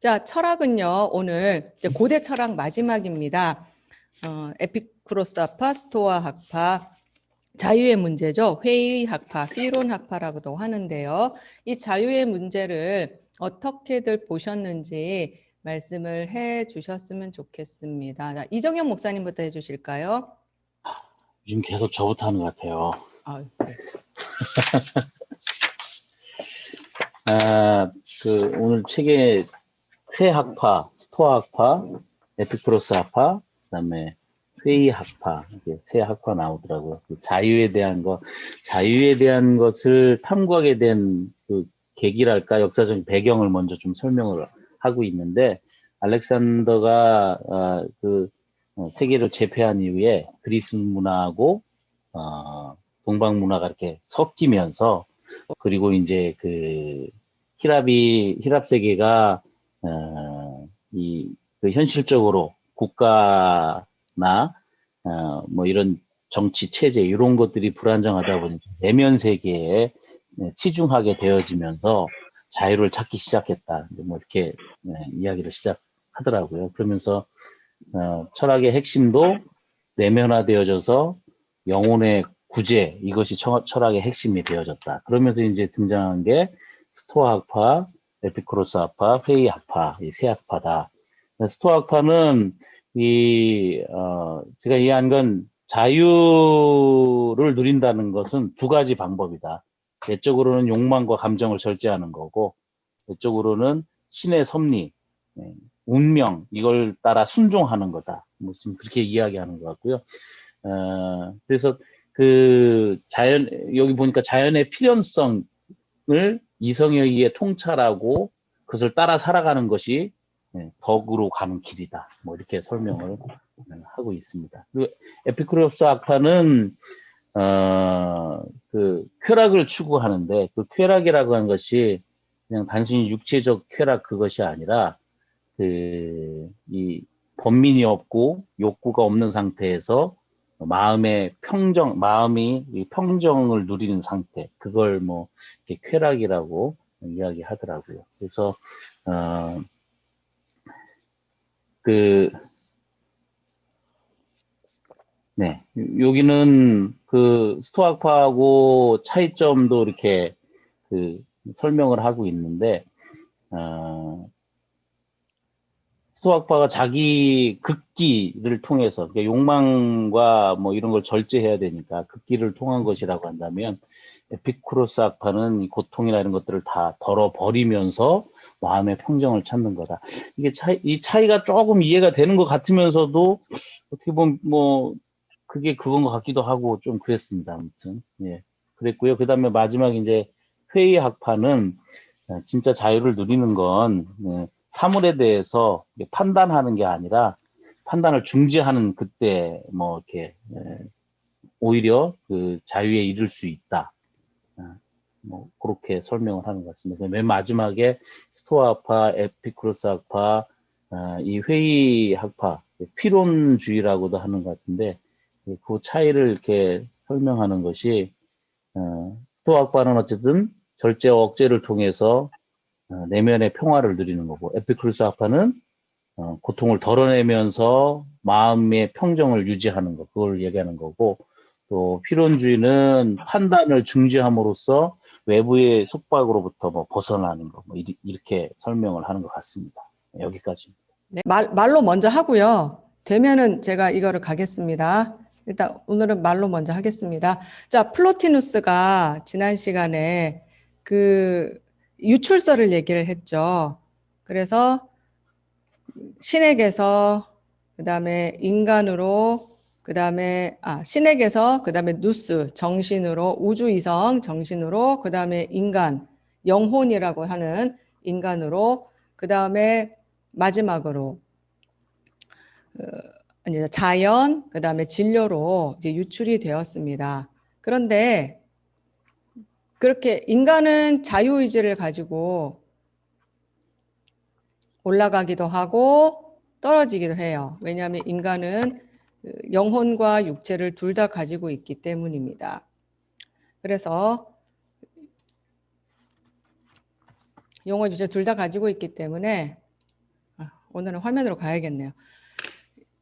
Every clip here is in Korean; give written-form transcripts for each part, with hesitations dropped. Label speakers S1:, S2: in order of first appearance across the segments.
S1: 자, 철학은요, 오늘 이제 고대 철학 마지막입니다. 에피쿠로스 학파, 스토아 학파, 자유의 문제죠. 회의 학파, 피론 학파라고도 하는데요. 이 자유의 문제를 어떻게들 보셨는지 말씀을 해 주셨으면 좋겠습니다. 자, 이정현 목사님부터 해 주실까요?
S2: 요즘 계속 저부터 하는 것 같아요.
S1: 네.
S2: 오늘 책에 세 학파, 스토아 학파, 에피쿠로스 학파, 그다음에 회의 학파, 이게 세 학파 나오더라고요. 그 자유에 대한 것을 탐구하게 된 그 계기랄까, 역사적인 배경을 먼저 좀 설명을 하고 있는데, 알렉산더가 세계를 제패한 이후에 그리스 문화하고 동방 문화가 이렇게 섞이면서, 그리고 이제 그 히랍 세계가 현실적으로 국가나 뭐 이런 정치 체제 이런 것들이 불안정하다 보니 내면 세계에 치중하게 되어지면서 자유를 찾기 시작했다. 뭐 이렇게 이야기를 시작하더라고요. 그러면서 철학의 핵심도 내면화되어져서 영혼의 구제, 이것이 철학의 핵심이 되어졌다. 그러면서 이제 등장한 게 스토아 학파, 에피쿠로스 학파, 회의 학파, 이 세 학파다. 스토아 학파는 제가 이해한 건 자유를 누린다는 것은 두 가지 방법이다. 내적으로는 욕망과 감정을 절제하는 거고, 내적으로는 신의 섭리, 운명, 이걸 따라 순종하는 거다. 무슨 그렇게 이야기하는 것 같고요. 그래서 여기 보니까 자연의 필연성을 이성에 의해 통찰하고 그것을 따라 살아가는 것이 덕으로 가는 길이다. 뭐 이렇게 설명을 하고 있습니다. 그리고 에피쿠로스 학파는 쾌락을 추구하는데, 그 쾌락이라고 하는 것이 그냥 단순히 육체적 쾌락 그것이 아니라 이 번민이 없고 욕구가 없는 상태에서 마음이 평정을 누리는 상태, 그걸 뭐 이렇게 쾌락이라고 이야기하더라고요. 그래서 여기는 그 스토아파하고 차이점도 이렇게 설명을 하고 있는데, 스토아파가 자기 극기를 통해서, 그러니까 욕망과 뭐 이런 걸 절제해야 되니까 극기를 통한 것이라고 한다면, 에피쿠로스 학파는 이 고통이나 이런 것들을 다 덜어버리면서 마음의 평정을 찾는 거다. 이 차이가 조금 이해가 되는 것 같으면서도 어떻게 보면 뭐 그게 그건 것 같기도 하고 좀 그랬습니다. 아무튼 그랬고요. 그 다음에 마지막 이제 회의 학파는 진짜 자유를 누리는 건 사물에 대해서 판단하는 게 아니라 판단을 중지하는, 그때 뭐 이렇게 오히려 그 자유에 이를 수 있다. 뭐 그렇게 설명을 하는 것 같습니다. 맨 마지막에 스토아 학파, 에피쿠로스 학파, 이 회의 학파, 피론주의라고도 하는 것 같은데, 그 차이를 이렇게 설명하는 것이, 스토아 학파는 어쨌든 절제와 억제를 통해서 내면의 평화를 누리는 거고, 에피쿠로스 학파는 고통을 덜어내면서 마음의 평정을 유지하는 것, 그걸 얘기하는 거고, 또 피론주의는 판단을 중지함으로써 외부의 속박으로부터 뭐 벗어나는 거, 뭐 이렇게 설명을 하는 것 같습니다. 여기까지입니다.
S1: 네, 말로 먼저 하고요. 되면은 제가 이거를 가겠습니다. 일단 오늘은 말로 먼저 하겠습니다. 자, 플로티누스가 지난 시간에 그 유출설을 얘기를 했죠. 그래서 신에게서, 그다음에 인간으로, 그다음에 신에게서, 그다음에 누스 정신으로, 우주 이성 정신으로, 그다음에 인간 영혼이라고 하는 인간으로, 그다음에 마지막으로 자연, 그다음에 진료로 이제 유출이 되었습니다. 그런데 그렇게 인간은 자유의지를 가지고 올라가기도 하고 떨어지기도 해요. 왜냐하면 인간은 영혼과 육체를 둘 다 가지고 있기 때문입니다. 그래서 영혼, 육체 둘 다 가지고 있기 때문에 오늘은 화면으로 가야겠네요.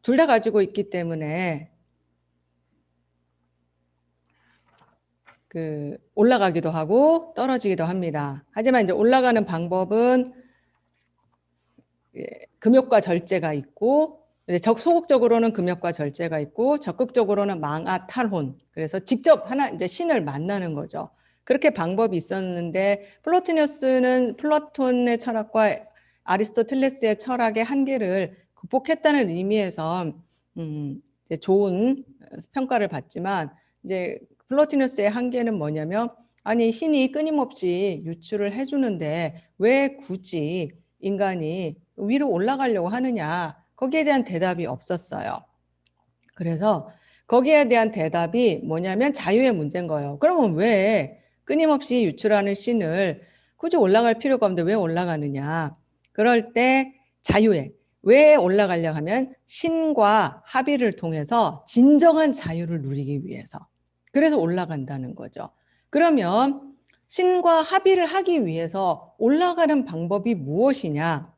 S1: 둘 다 가지고 있기 때문에 올라가기도 하고 떨어지기도 합니다. 하지만 이제 올라가는 방법은 금욕과 절제가 있고, 소극적으로는 금욕과 절제가 있고, 적극적으로는 망아 탈혼. 그래서 직접 이제 신을 만나는 거죠. 그렇게 방법이 있었는데, 플라톤의 철학과 아리스토텔레스의 철학의 한계를 극복했다는 의미에서 이제 좋은 평가를 받지만, 이제 플로티너스의 한계는 뭐냐면, 아니 신이 끊임없이 유출을 해주는데 왜 굳이 인간이 위로 올라가려고 하느냐, 거기에 대한 대답이 없었어요. 그래서 거기에 대한 대답이 뭐냐면 자유의 문제인 거예요. 그러면 왜 끊임없이 유출하는 신을 굳이 올라갈 필요가 없는데 왜 올라가느냐. 그럴 때 자유에 왜 올라가려고 하면 신과 합의를 통해서 진정한 자유를 누리기 위해서. 그래서 올라간다는 거죠. 그러면 신과 합의를 하기 위해서 올라가는 방법이 무엇이냐?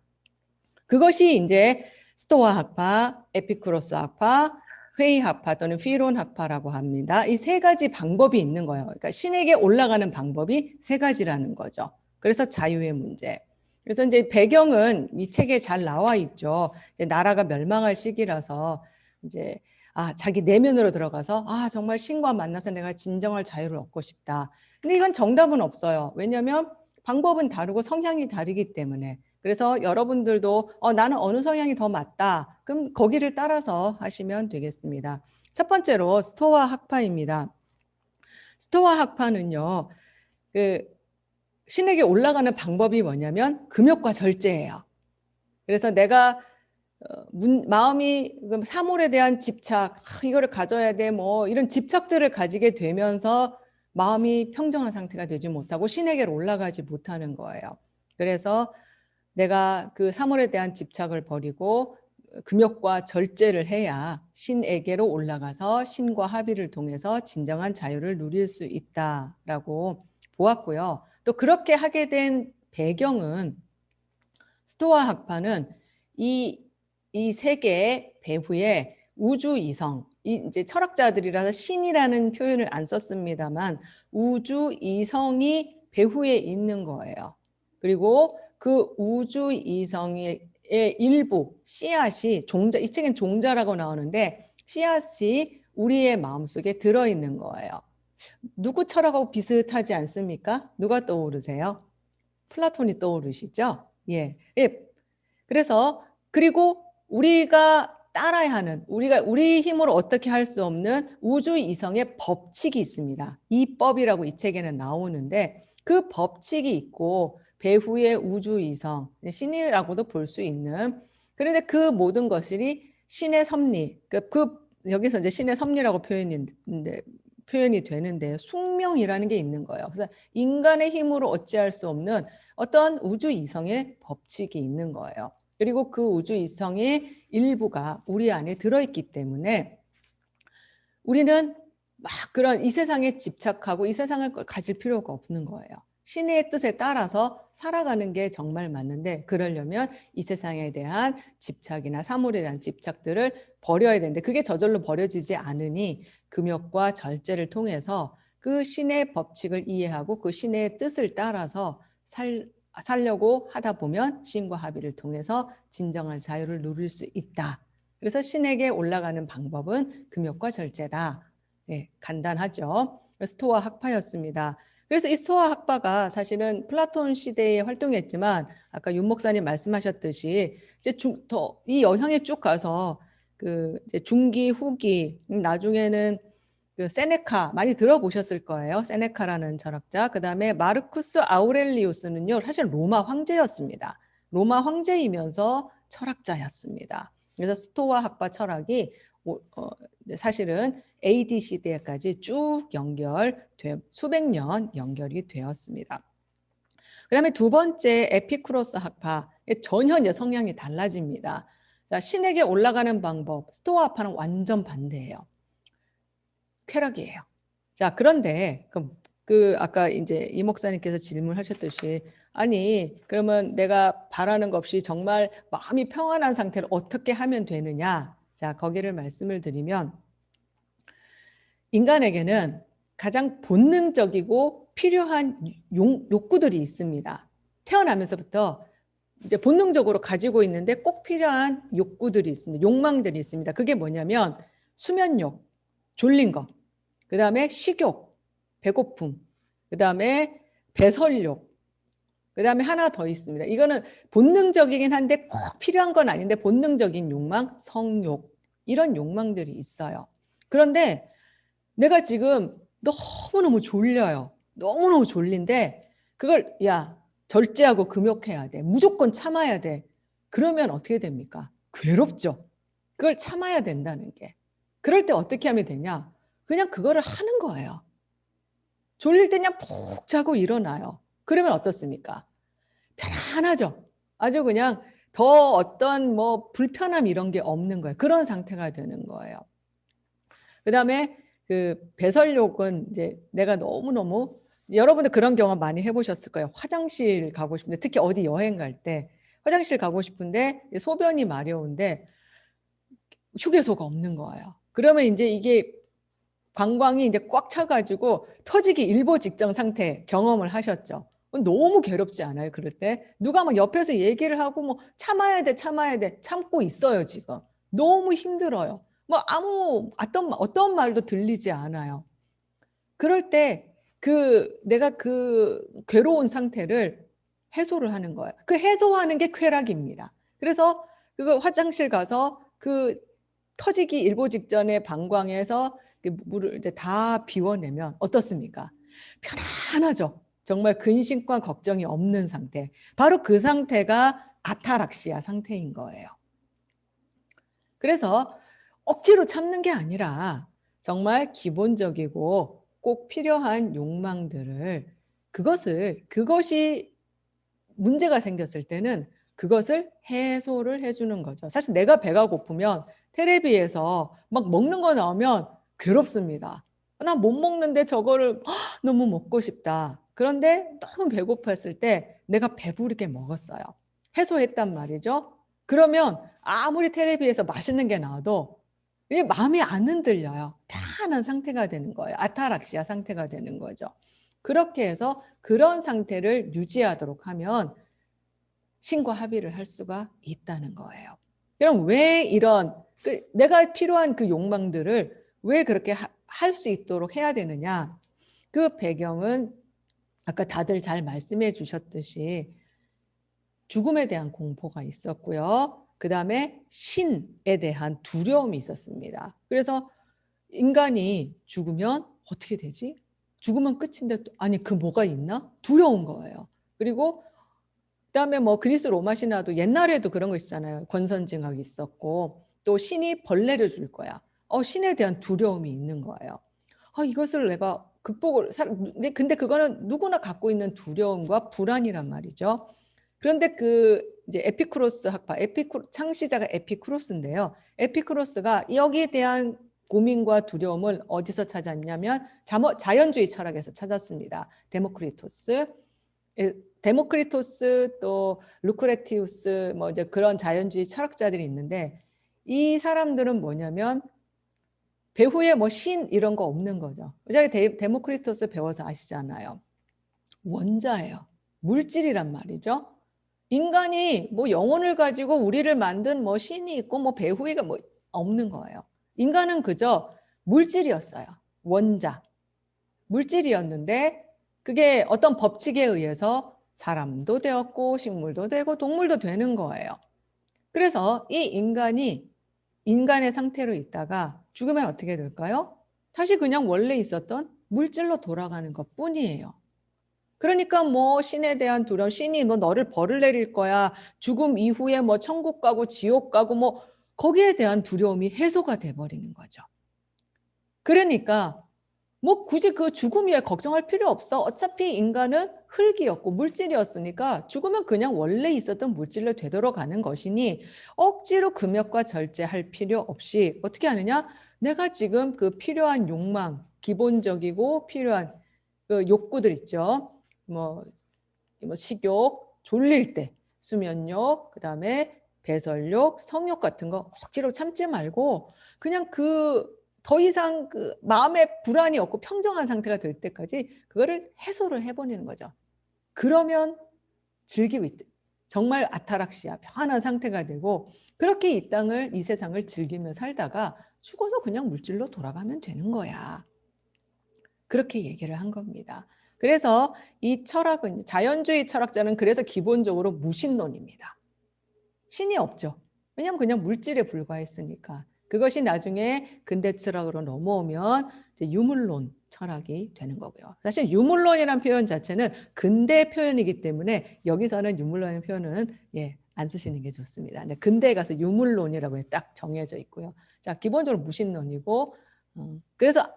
S1: 그것이 이제 스토아 학파, 에피쿠로스 학파, 회의 학파 또는 피론 학파라고 합니다. 이 세 가지 방법이 있는 거예요. 그러니까 신에게 올라가는 방법이 세 가지라는 거죠. 그래서 자유의 문제. 그래서 이제 배경은 이 책에 잘 나와 있죠. 이제 나라가 멸망할 시기라서 이제 자기 내면으로 들어가서 정말 신과 만나서 내가 진정할 자유를 얻고 싶다. 근데 이건 정답은 없어요. 왜냐하면 방법은 다르고 성향이 다르기 때문에. 그래서 여러분들도 나는 어느 성향이 더 맞다. 그럼 거기를 따라서 하시면 되겠습니다. 첫 번째로 스토아 학파입니다. 스토아 학파는요. 신에게 올라가는 방법이 뭐냐면 금욕과 절제예요. 그래서 내가 마음이 사물에 대한 집착, 이거를 가져야 돼, 뭐 이런 집착들을 가지게 되면서 마음이 평정한 상태가 되지 못하고 신에게로 올라가지 못하는 거예요. 그래서 내가 그 사물에 대한 집착을 버리고 금욕과 절제를 해야 신에게로 올라가서 신과 합의를 통해서 진정한 자유를 누릴 수 있다라고 보았고요. 또 그렇게 하게 된 배경은 스토아 학파는 이 세계의 배후에 우주 이성, 이제 철학자들이라서 신이라는 표현을 안 썼습니다만 우주 이성이 배후에 있는 거예요. 그리고 그 우주 이성의 일부 씨앗이 종자, 이 책엔 종자라고 나오는데 씨앗이 우리의 마음속에 들어있는 거예요. 누구 철학하고 비슷하지 않습니까? 누가 떠오르세요? 플라톤이 떠오르시죠? 예. 그래서 그리고 우리가 따라야 하는 우리 힘으로 어떻게 할 수 없는 우주 이성의 법칙이 있습니다. 이 법이라고 이 책에는 나오는데 그 법칙이 있고 배후의 우주 이성, 신이라고도 볼 수 있는 그런데 그 모든 것이 신의 섭리, 여기서 이제 신의 섭리라고 표현이 되는데 숙명이라는 게 있는 거예요. 그래서 인간의 힘으로 어찌할 수 없는 어떤 우주 이성의 법칙이 있는 거예요. 그리고 그 우주 이성의 일부가 우리 안에 들어있기 때문에 우리는 막 그런 이 세상에 집착하고 이 세상을 가질 필요가 없는 거예요. 신의 뜻에 따라서 살아가는 게 정말 맞는데 그러려면 이 세상에 대한 집착이나 사물에 대한 집착들을 버려야 되는데 그게 저절로 버려지지 않으니 금욕과 절제를 통해서 그 신의 법칙을 이해하고 그 신의 뜻을 따라서 살려고 하다 보면 신과 합의를 통해서 진정한 자유를 누릴 수 있다. 그래서 신에게 올라가는 방법은 금욕과 절제다. 네, 간단하죠. 스토아 학파였습니다. 그래서 이 스토아 학파가 사실은 플라톤 시대에 활동했지만 아까 윤 목사님 말씀하셨듯이 이제 이 영향이 쭉 가서 이제 중기, 후기, 나중에는 세네카 많이 들어보셨을 거예요. 세네카라는 철학자. 그다음에 마르쿠스 아우렐리우스는요. 사실 로마 황제였습니다. 로마 황제이면서 철학자였습니다. 그래서 스토아 학파 철학이 사실은 AD 시대까지 쭉 수백 년 연결이 되었습니다. 그다음에 두 번째 에피쿠로스 학파 전혀 이제 성향이 달라집니다. 자, 신에게 올라가는 방법 스토아 학파는 완전 반대예요. 쾌락이에요. 자, 그런데 그럼 그 아까 이제 이 목사님께서 질문하셨듯이 아니 그러면 내가 바라는 것 없이 정말 마음이 평안한 상태를 어떻게 하면 되느냐? 자, 거기를 말씀을 드리면 인간에게는 가장 본능적이고 필요한 욕구들이 있습니다. 태어나면서부터 이제 본능적으로 가지고 있는데 꼭 필요한 욕구들이 있습니다. 욕망들이 있습니다. 그게 뭐냐면 수면욕, 졸린 거, 그 다음에 식욕, 배고픔, 그 다음에 배설욕, 그 다음에 하나 더 있습니다. 이거는 본능적이긴 한데 꼭 필요한 건 아닌데 본능적인 욕망, 성욕, 이런 욕망들이 있어요. 그런데 내가 지금 너무너무 졸려요. 너무너무 졸린데 그걸 야 절제하고 금욕해야 돼. 무조건 참아야 돼. 그러면 어떻게 됩니까? 괴롭죠. 그걸 참아야 된다는 게. 그럴 때 어떻게 하면 되냐? 그냥 그거를 하는 거예요. 졸릴 때 그냥 푹 자고 일어나요. 그러면 어떻습니까? 편안하죠. 아주 그냥 더 어떤 뭐 불편함 이런 게 없는 거예요. 그런 상태가 되는 거예요. 그다음에 그 배설욕은 이제 내가 너무너무 여러분들 그런 경험 많이 해보셨을 거예요. 화장실 가고 싶은데 특히 어디 여행 갈 때 화장실 가고 싶은데 소변이 마려운데 휴게소가 없는 거예요. 그러면 이제 이게 방광이 이제 꽉 차가지고 터지기 일보 직전 상태 경험을 하셨죠. 너무 괴롭지 않아요? 그럴 때 누가 막 옆에서 얘기를 하고 뭐 참아야 돼, 참아야 돼, 참고 있어요 지금. 너무 힘들어요. 뭐 아무 어떤 말도 들리지 않아요. 그럴 때 그 내가 그 괴로운 상태를 해소를 하는 거예요. 그 해소하는 게 쾌락입니다. 그래서 그거 화장실 가서 그 터지기 일보 직전에 방광에서 물을 이제 다 비워내면 어떻습니까? 편안하죠. 정말 근심과 걱정이 없는 상태. 바로 그 상태가 아타락시아 상태인 거예요. 그래서 억지로 참는 게 아니라 정말 기본적이고 꼭 필요한 욕망들을 그것이 문제가 생겼을 때는 그것을 해소를 해주는 거죠. 사실 내가 배가 고프면 테레비에서 막 먹는 거 나오면 괴롭습니다. 나 못 먹는데 저거를 너무 먹고 싶다. 그런데 너무 배고팠을 때 내가 배부르게 먹었어요. 해소했단 말이죠. 그러면 아무리 텔레비에서 맛있는 게 나와도 이게 마음이 안 흔들려요. 편안한 상태가 되는 거예요. 아타락시아 상태가 되는 거죠. 그렇게 해서 그런 상태를 유지하도록 하면 신과 합의를 할 수가 있다는 거예요. 그럼 왜 이런 내가 필요한 그 욕망들을 왜 그렇게 할 수 있도록 해야 되느냐? 그 배경은 아까 다들 잘 말씀해 주셨듯이 죽음에 대한 공포가 있었고요. 그 다음에 신에 대한 두려움이 있었습니다. 그래서 인간이 죽으면 어떻게 되지? 죽으면 끝인데 아니 그 뭐가 있나? 두려운 거예요. 그리고 그다음에 뭐 그리스 로마 신화도 옛날에도 그런 거 있잖아요. 권선징악이 있었고 또 신이 벌레를 줄 거야. 신에 대한 두려움이 있는 거예요. 이것을 내가 극복을 근데 그거는 누구나 갖고 있는 두려움과 불안이란 말이죠. 그런데 그 이제 에피쿠로스 학파, 창시자가 에피쿠로스인데요. 에피쿠로스가 여기에 대한 고민과 두려움을 어디서 찾았냐면 자연주의 철학에서 찾았습니다. 데모크리토스 또 루크레티우스 뭐 이제 그런 자연주의 철학자들이 있는데 이 사람들은 뭐냐면 배후에 뭐 신 이런 거 없는 거죠. 저희 데모크리토스 배워서 아시잖아요. 원자예요. 물질이란 말이죠. 인간이 뭐 영혼을 가지고 우리를 만든 뭐 신이 있고 뭐 배후가 뭐 없는 거예요. 인간은 그저 물질이었어요. 원자. 물질이었는데 그게 어떤 법칙에 의해서 사람도 되었고 식물도 되고 동물도 되는 거예요. 그래서 이 인간이 인간의 상태로 있다가 죽으면 어떻게 될까요? 다시 그냥 원래 있었던 물질로 돌아가는 것 뿐이에요. 그러니까 뭐 신에 대한 두려움, 신이 뭐 너를 벌을 내릴 거야, 죽음 이후에 뭐 천국 가고 지옥 가고 뭐 거기에 대한 두려움이 해소가 돼버리는 거죠. 그러니까 뭐 굳이 그 죽음 위에 걱정할 필요 없어. 어차피 인간은 흙이었고 물질이었으니까 죽으면 그냥 원래 있었던 물질로 되돌아가는 것이니 억지로 금욕과 절제할 필요 없이 어떻게 하느냐? 내가 지금 그 필요한 욕망, 기본적이고 필요한 그 욕구들 있죠. 뭐 식욕, 졸릴 때, 수면욕, 그다음에 배설욕, 성욕 같은 거 억지로 참지 말고 그냥 더 이상 그 마음에 불안이 없고 평정한 상태가 될 때까지 그거를 해소를 해버리는 거죠. 그러면 즐기고 있다. 정말 아타락시아, 편안한 상태가 되고 그렇게 이 세상을 즐기며 살다가 죽어서 그냥 물질로 돌아가면 되는 거야. 그렇게 얘기를 한 겁니다. 그래서 이 철학은 자연주의 철학자는 그래서 기본적으로 무신론입니다. 신이 없죠. 왜냐하면 그냥 물질에 불과했으니까. 그것이 나중에 근대 철학으로 넘어오면 이제 유물론 철학이 되는 거고요. 사실 유물론이라는 표현 자체는 근대 표현이기 때문에 여기서는 유물론이라는 표현은 안 쓰시는 게 좋습니다. 근대에 가서 유물론이라고 딱 정해져 있고요. 자, 기본적으로 무신론이고 그래서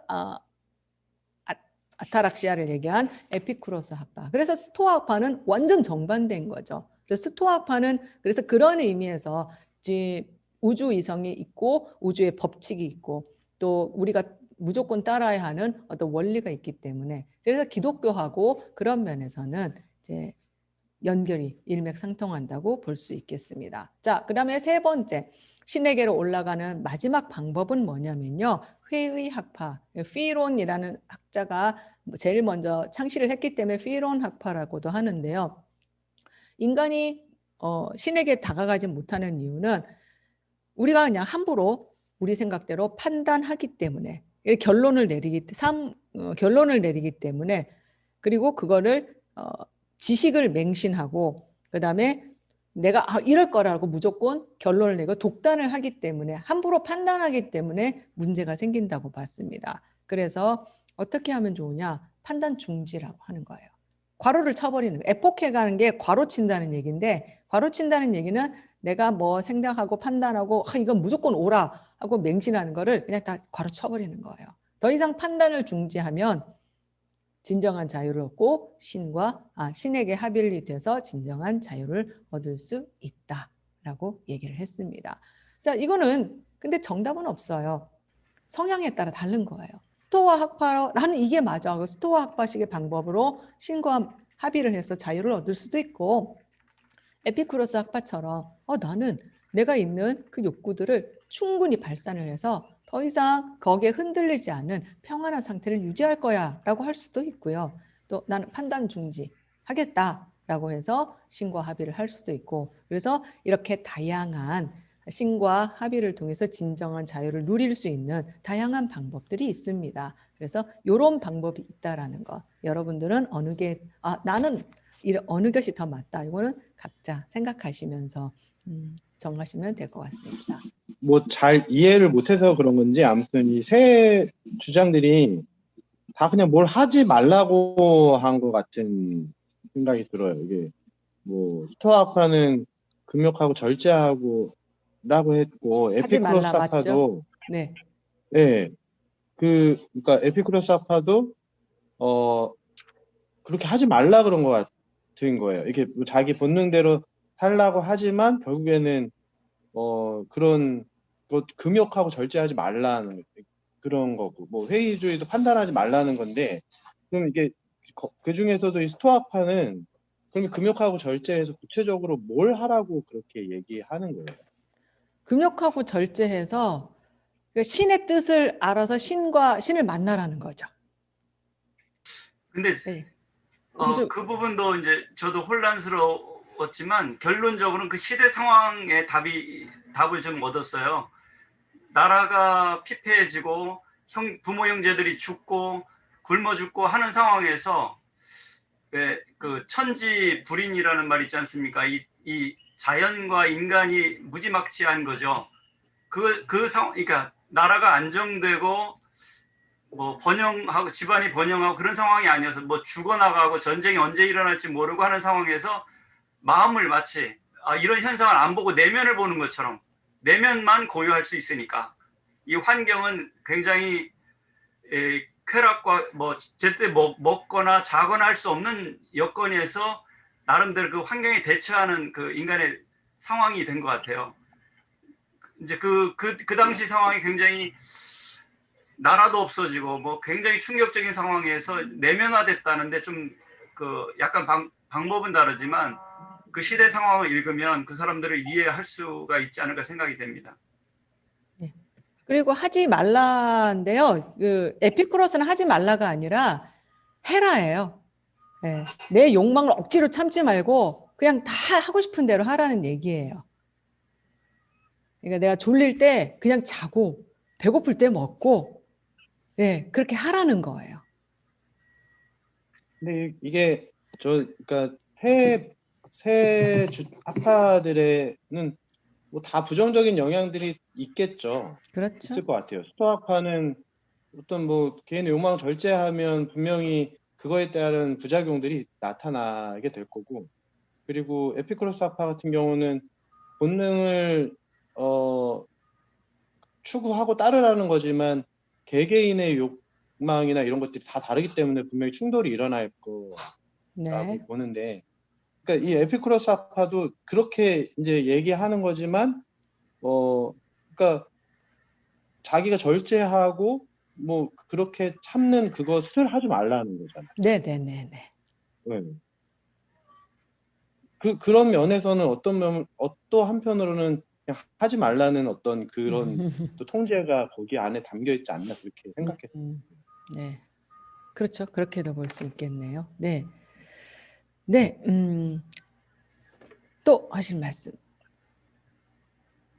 S1: 아타락시아를 얘기한 에피쿠로스 학파. 그래서 스토아 학파는 완전 정반대인 거죠. 그래서 스토아 학파는 그래서 그런 의미에서 이제 우주 이성이 있고 우주의 법칙이 있고 또 우리가 무조건 따라야 하는 어떤 원리가 있기 때문에 그래서 기독교하고 그런 면에서는 이제 연결이 일맥상통한다고 볼 수 있겠습니다. 자, 그다음에 세 번째 신에게로 올라가는 마지막 방법은 뭐냐면요. 회의 학파, 피론이라는 학자가 제일 먼저 창시를 했기 때문에 피론 학파라고도 하는데요. 인간이 신에게 다가가지 못하는 이유는 우리가 그냥 함부로 우리 생각대로 판단하기 때문에 결론을 내리기 때문에 그리고 그거를 지식을 맹신하고 그다음에 내가 이럴 거라고 무조건 결론을 내고 독단을 하기 때문에 함부로 판단하기 때문에 문제가 생긴다고 봤습니다. 그래서 어떻게 하면 좋으냐? 판단 중지라고 하는 거예요. 괄호를 쳐버리는 거예요. 에포케가는 게 괄호 친다는 얘기인데 괄호 친다는 얘기는 내가 뭐 생각하고 판단하고 이건 무조건 옳아 하고 맹신하는 거를 그냥 다 괄호 쳐버리는 거예요. 더 이상 판단을 중지하면 진정한 자유를 얻고 신에게 합일이 돼서 진정한 자유를 얻을 수 있다라고 얘기를 했습니다. 자, 이거는 근데 정답은 없어요. 성향에 따라 다른 거예요. 스토아 학파로 나는 이게 맞아. 스토아 학파식의 방법으로 신과 합의를 해서 자유를 얻을 수도 있고 에피쿠로스 학파처럼 나는 내가 있는 그 욕구들을 충분히 발산을 해서 더 이상 거기에 흔들리지 않는 평안한 상태를 유지할 거야 라고 할 수도 있고요. 또 나는 판단 중지하겠다라고 해서 신과 합의를 할 수도 있고 그래서 이렇게 다양한 신과 합의를 통해서 진정한 자유를 누릴 수 있는 다양한 방법들이 있습니다. 그래서 이런 방법이 있다라는 거 여러분들은 나는 어느 것이 더 맞다. 이거는 각자 생각하시면서 정하시면 될 것 같습니다.
S3: 뭐 잘 이해를 못해서 그런 건지 아무튼 이 세 주장들이 다 그냥 뭘 하지 말라고 한 것 같은 생각이 들어요. 이게 뭐 스토아파는 금욕하고 절제하고 라고 했고
S1: 하지 말라,
S3: 에피쿠로스 아파도
S1: 네.
S3: 예. 그러니까 에피쿠로스 아파도 그렇게 하지 말라 그런 것 같은 거예요. 이렇게 뭐 자기 본능대로 살라고 하지만 결국에는 그런 금욕하고 절제하지 말라는 그런 거고 뭐 회의주의도 판단하지 말라는 건데 그럼 이게 그 중에서도 이 스토아파는 그럼 금욕하고 절제해서 구체적으로 뭘 하라고 그렇게 얘기하는 거예요?
S1: 금욕하고 절제해서 신의 뜻을 알아서 신을 만나라는 거죠.
S4: 근데
S1: 네.
S4: 그 부분도 이제 저도 혼란스러웠지만 결론적으로는 그 시대 상황의 답을 좀 얻었어요. 나라가 피폐해지고 부모 형제들이 죽고 굶어 죽고 하는 상황에서 왜 그 천지 불인이라는 말 있지 않습니까? 이 자연과 인간이 무지막지한 거죠. 그 상황, 그러니까 나라가 안정되고 뭐 번영하고 집안이 번영하고 그런 상황이 아니어서 뭐 죽어나가고 전쟁이 언제 일어날지 모르고 하는 상황에서 마음을 마치 이런 현상을 안 보고 내면을 보는 것처럼 내면만 고유할 수 있으니까 이 환경은 굉장히 쾌락과 뭐 제때 먹거나 자거나 할 수 없는 여건에서 나름대로 그 환경에 대처하는 그 인간의 상황이 된 것 같아요. 이제 그 당시 상황이 굉장히 나라도 없어지고 뭐 굉장히 충격적인 상황에서 내면화됐다는데 좀 그 약간 방법은 다르지만 그 시대 상황을 읽으면 그 사람들을 이해할 수가 있지 않을까 생각이 됩니다.
S1: 그리고 하지 말라인데요. 그 에피쿠로스는 하지 말라가 아니라 해라예요. 예, 내 욕망을 억지로 참지 말고 그냥 다 하고 싶은 대로 하라는 얘기예요. 그러니까 내가 졸릴 때 그냥 자고 배고플 때 먹고 예, 그렇게 하라는 거예요.
S3: 근데 이게 그러니까 새 학파들에는 뭐 다 부정적인 영향들이 있겠죠.
S1: 그렇죠.
S3: 있을 것 같아요. 스토아파는 어떤 뭐 개인의 욕망을 절제하면 분명히 그거에 따른 부작용들이 나타나게 될 거고, 그리고 에피쿠로스 학파 같은 경우는 본능을 추구하고 따르라는 거지만 개개인의 욕망이나 이런 것들이 다 다르기 때문에 분명히 충돌이 일어날 거라고
S1: 네.
S3: 보는데, 그러니까 이 에피쿠로스 학파도 그렇게 이제 얘기하는 거지만 그러니까 자기가 절제하고 뭐 그렇게 참는 그것을 하지 말라는 거잖아요.
S1: 네네네네.
S3: 네. 그런 면에서는 또 한편으로는 그냥 하지 말라는 어떤 그런 또 통제가 거기 안에 담겨 있지 않나 그렇게 생각했어요.
S1: 네. 그렇죠. 그렇게도 볼 수 있겠네요. 네. 네. 또 하실 말씀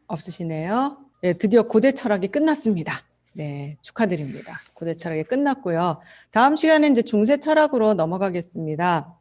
S1: 없으시네요. 네, 드디어 고대 철학이 끝났습니다. 네, 축하드립니다. 고대 철학이 끝났고요. 다음 시간에 이제 중세 철학으로 넘어가겠습니다.